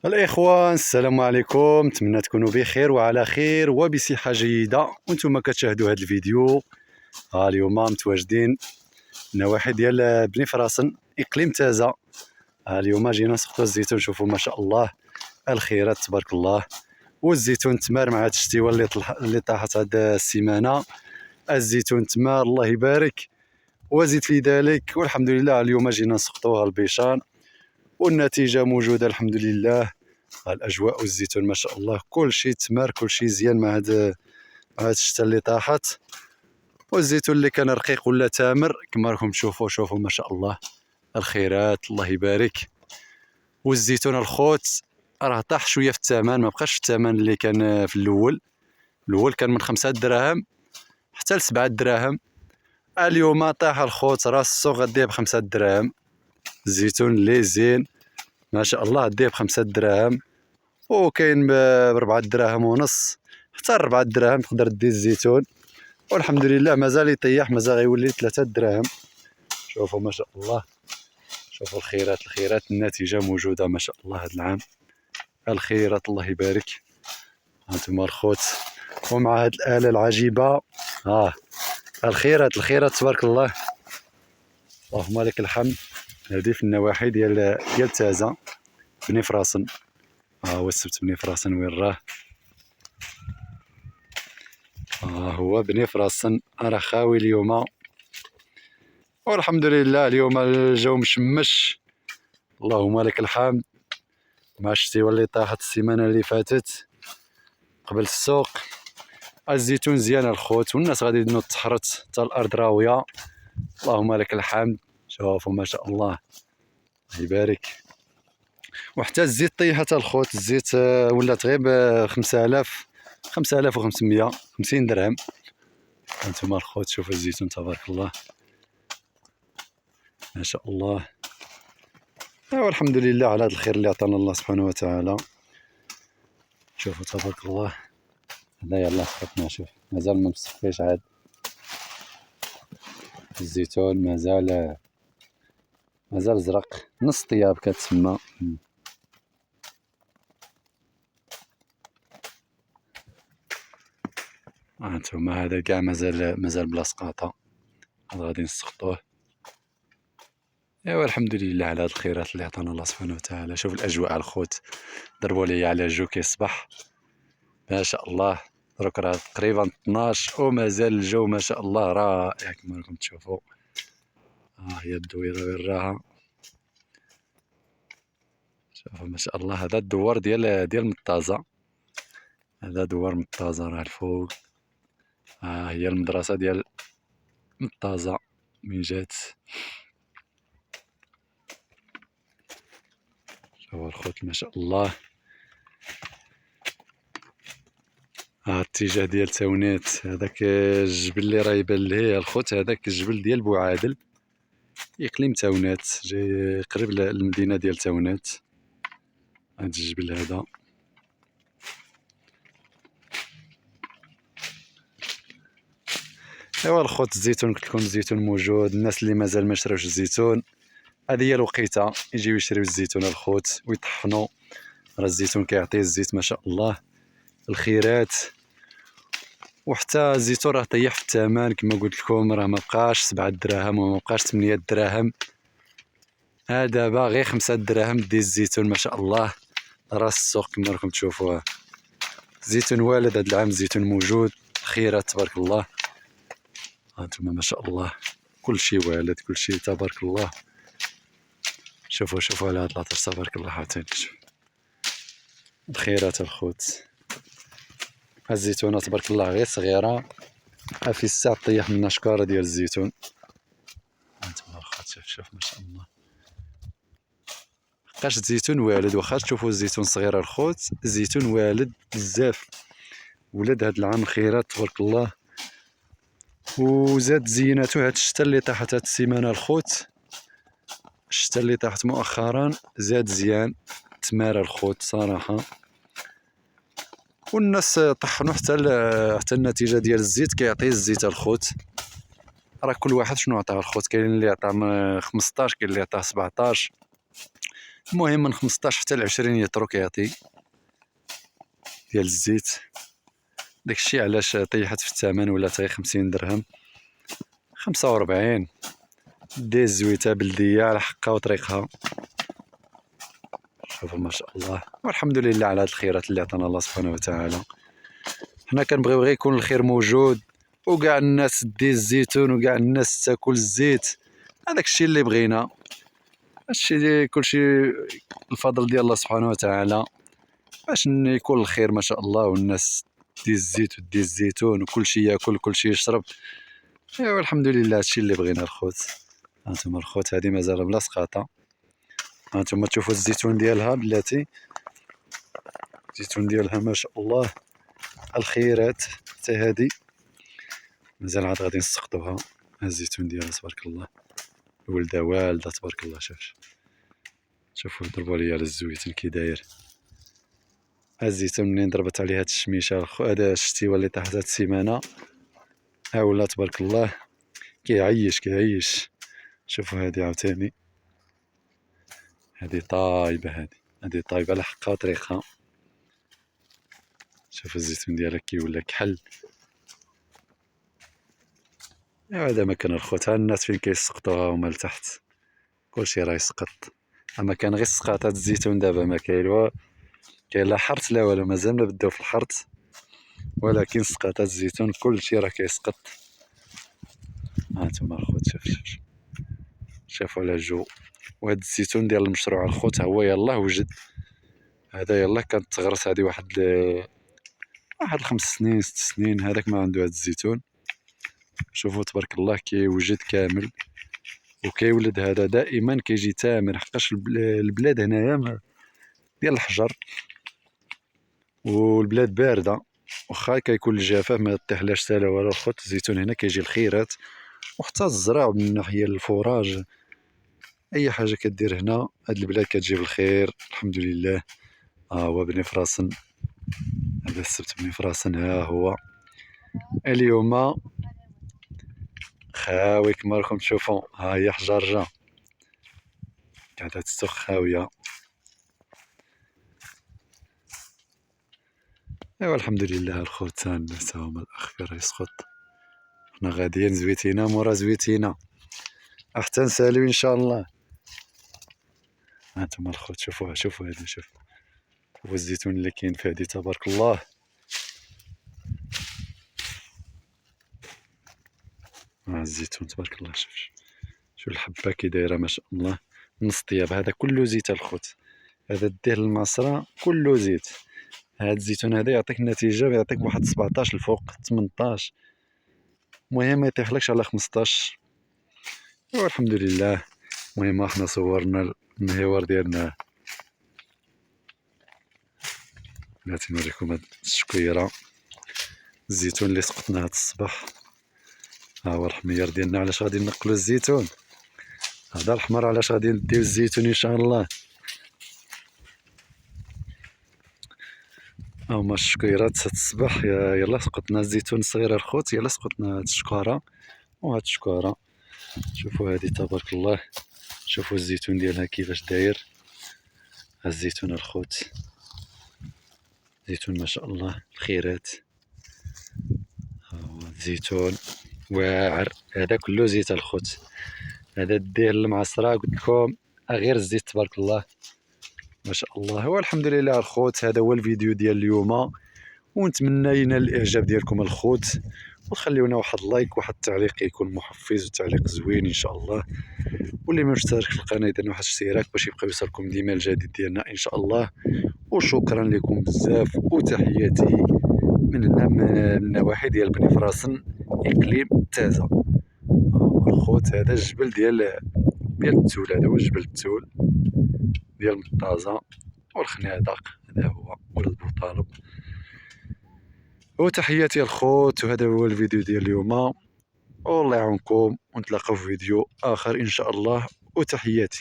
الإخوان السلام عليكم، نتمنى تكونوا بخير وعلى خير وبصحة جيدة وانتم كتشاهدوا هذا الفيديو. اليوم متواجدين نواحي ديال بني فراسن إقليم تازة. اليوم جينا نسقطوا الزيتون، شوفوا ما شاء الله الخيرات تبارك الله، والزيتون تمار مع هاد الشتيوه اللي طاحت هاد السيمانة. الزيتون تمار الله يبارك وزيد في ذلك، والحمد لله اليوم جينا نسقطوها البيشان والنتيجة موجودة الحمد لله. الأجواء والزيتون ما شاء الله كل شيء تمار، كل شيء زيان مع هاد الشتا اللي طاحت. والزيتون اللي كان رقيق ولا تامر كما راكم تشوفوا، شوفوا ما شاء الله الخيرات الله يبارك. والزيتون الخوت راه طاح شويه في الثمن، ما بقاش في الثمن اللي كان في الاول كان من 5 دراهم حتى ل 7 دراهم. اليوم طاح الخوت راسو غاديه ب 5 دراهم. الزيتون اللي زين ما شاء الله غاديه ب 5 دراهم، وكاين ب 4 دراهم ونص حتى 4 دراهم تقدر دي الزيتون. والحمد لله مازال يطيح، مازال غيولي 3 دراهم. شوفوا ما شاء الله، شوفوا الخيرات النتيجة موجودة ما شاء الله هذا العام. الخيرات الله يبارك. هانتوما الخوت ومع هاد الآلة العجيبة. الخيرات تبارك الله، اللهم لك الحمد. هذه في النواحي ديال تازة بني فراسن. هو السبت بني فراسن وين راه؟ هو بني فراسن راه خاوي اليوم، والحمد لله اليوم الجو مشمش اللهم لك الحمد. مع الشتيوه اللي طاحت السيمانه اللي فاتت قبل السوق. الزيتون زيان الخوت، والناس غادي تنوض تحرت حتى الارض راويه اللهم لك الحمد. شوفوا ما شاء الله يبارك. وحتى الزيت طيحت الخوت، الزيت ولات غير ب 5000 5500 50 درهم. هانتوما الخوت شوفوا الزيتون تبارك الله ما شاء الله. والحمد لله على هذا الخير اللي عطانا الله سبحانه وتعالى. شوفوا تبارك الله. هذا يلا خطنا، شوف مازال ما مصفيش عاد الزيتون، مازال زرق نص طياب كتسمى. هانتوما هذا كاع مازال بلا سقاطة، هذا غادي نسقطوه. ايوا الحمد لله على هاد الخيرات اللي عطانا الله سبحانه وتعالى. شوف الاجواء الخوت، ضربوا لي على جو كيصبح ما شاء الله. دروك راه تقريبا 12 ومازال الجو ما شاء الله رائع كما راكم تشوفوا. هي الدويره وين راها؟ شوفوا ما شاء الله. هذا الدوار ديال مطازة، هذا دوار مطازة راه الفوق. هي المدرسة ديال مطازة من جات. شوفوا الخوت ما شاء الله. الاتجاه ديال تاونات، هذاك الجبل اللي راه يبان ليه الخوت، هذاك الجبل ديال بوعادل اقليم تاونات، جاي قريب للمدينة ديال تاونات. هاد الجبل هذا ايوا الخوت. الزيتون قلت لكم الزيتون موجود. الناس اللي مازال ما شراوش الزيتون هذه هي الوقيته يجيو يشريو الزيتون الخوت ويطحنوا. راه الزيتون كيعطي الزيت ما شاء الله الخيرات. وحتى الزيتون راه طيح في الثمن كما قلت لكم، راه ما بقاش 7 دراهم وما بقاش 8 دراهم. دابا غير 5 دراهم دي الزيتون ما شاء الله. راس السوق كما راكم تشوفوه. الزيتون والد هذا العام، الزيتون موجود، خيرات تبارك الله. هانتوما ما شاء الله كل شيء والد، كل شيء تبارك الله. شوفوا على هاد العطر تبارك الله عاوتاني. الخيرات الخوت. الزيتونة تبارك الله غير صغيرة، في الساعة طيح منها شكارة ديال الزيتون. هانتوما الخوت شوف ما شاء الله. بقاش الزيتون والد، واخا تشوفوا الزيتون صغير الخوت، الزيتون والد بزاف، ولد هاد العام الخيرات تبارك الله. وزاد زيناتو هاد الشتا اللي طاحت هاد السيمانة الخوت، الشتا اللي طاحت مؤخرا زاد زيان تمارى الخوت صراحة. والناس طحنوا حتى النتيجة ديال الزيت كيعطي الزيت الخوت. راه كل واحد شنو عطاه الخوت، كاين اللي عطاه 15، كاين اللي عطاه 17. المهم من 15 حتى ل 20 يترو كيعطي ديال الزيت. داكشي علاش طيحت في الثمن، ولا غير 50 درهم 45. دي زويته بلديه على حقها وطريقها. شوفوا ما شاء الله، والحمد لله على هاد الخيرات اللي عطانا الله سبحانه وتعالى. حنا كنبغيو غير يكون الخير موجود، وكاع الناس دي الزيتون، وكاع الناس تاكل الزيت. هذاك الشيء اللي بغينا، هادشي كلشي الفضل ديال الله سبحانه وتعالى، باش يكون الخير ما شاء الله، والناس دي الزيت ودي الزيتون، وكلشي ياكل وكلشي يشرب. ايوا الحمد لله، هادشي اللي بغينا الخوت. هانتوما الخوت، هادي مازال بلا سقاطه. هانتوما تشوفوا الزيتون ديالها بلاتي، الزيتون ديالها ما شاء الله الخيرات. حتى هادي مازال عاد غادي نسقطوها. الزيتون ديالها تبارك الله، ولده والده تبارك الله. شوفوا ضربوا لي على الزويتون كي داير. الزيتون منين ضربت عليه هاد الشميشه، هذا الشتيوه اللي طاحت هاد السيمانه، ها ولا تبارك الله كيعيش. شوفوا هادي عاوتاني، هادي طايبه، هادي طايبه على حقها وطريقها. شوفوا الزيتون ديالها كي ولا كحل. هذا ما كان الخوت، ها الناس فين كيسقطوها هما لتحت، كلشي راه يسقط. اما كان غير سقاطات الزيتون دابا ما كاين لا حرث لا والو، مازال نبداو في الحرث، ولكن سقاطات الزيتون كلشي راه كيسقط. هانتوما الخوت، شوفوا على الجو. وهاد الزيتون ديال المشروع الخوت هو يلاه وجد. هذا يلاه كانت تغرس هادي واحد 5 سنين 6 سنين، هذاك ما عنده هاد الزيتون. شوفوا تبارك الله كيوجد كامل وكيولد. هذا دائما كيجي تامر، حقاش البلاد هنايا ديال الحجر، والبلاد بارده، واخا كيكون الجفاف ما طيحلاش حتى لا والو. الخوت الزيتون هنا كيجي الخيرات، وحتى الزرع من ناحيه الفراج، اي حاجه كدير هنا هاد البلاد كتجيب الخير الحمد لله. هو بني فراسن، هذا السبت بني فراسن. ها هو اليوم خاوي كما راكم تشوفوا. ها هي حجرجه قاعده تسخ خاويه. ايوا الحمد لله الخوت، الناس هما الاخير يسقط. حنا غاديين زويتينا مورا زويتينا، حتى نساليو ان شاء الله. هانتوما الخوت، شوفوها، شوفوا هادي، شوفوا الزيتون اللي كاين في هادي تبارك الله. الزيتون تبارك الله. شوف الحبه كي دايره ما شاء الله، نص طياب. هذا كله زيت الخوت، هذا ديه المعصره كله زيت. هذا الزيتون هذا يعطيك النتيجه، يعطيك واحد 17 الفوق 18، المهم ما يطيحلكش على 15. والحمد لله. المهم احنا صورنا المهور ديالنا. بغيت نوريكم هاد الشكيره الزيتون اللي سقطنا هاد الصباح. ها هو الحمير ديالنا. علاش غادي نقلو الزيتون؟ هذا الحمر علاش غادي نديو الزيتون ان شاء الله. هما الشكيرات هاد الصباح. يلا سقطنا الزيتون الصغير الخوت، يلا سقطنا هاد الشكاره وهاد الشكاره. شوفوا هادي تبارك الله، شوفوا الزيتون ديالها كيفاش داير. الزيتون الخوت، زيتون ما شاء الله الخيرات. ها هو الزيتون واعر، هذا كله زيت الخوت. هذا ديه المعصره قلت لكم، غير الزيت تبارك الله ما شاء الله. هو الحمد لله الخوت، هذا هو الفيديو ديال اليوم، ونتمنى ينال الاعجاب ديالكم الخوت، وخليونا واحد لايك واحد التعليق يكون محفز وتعليق زوين ان شاء الله. واللي ما مشترك في القناه يدير واحد الاشتراك باش يبقى يوصلكم ديما الجديد ديالنا ان شاء الله. وشكرا لكم بزاف، وتحياتي من هنا من نواحي ديال بني فراسن اقليم تازه. الخوت هذا الجبل ديال التول، هذا هو جبل التول ديال مطازه والخنادق، هذا هو ولد بوطالب. وتحياتي الخوت، وهذا هو الفيديو ديال اليوم، والله يعاونكم، ونتلاقاو في فيديو اخر ان شاء الله. وتحياتي.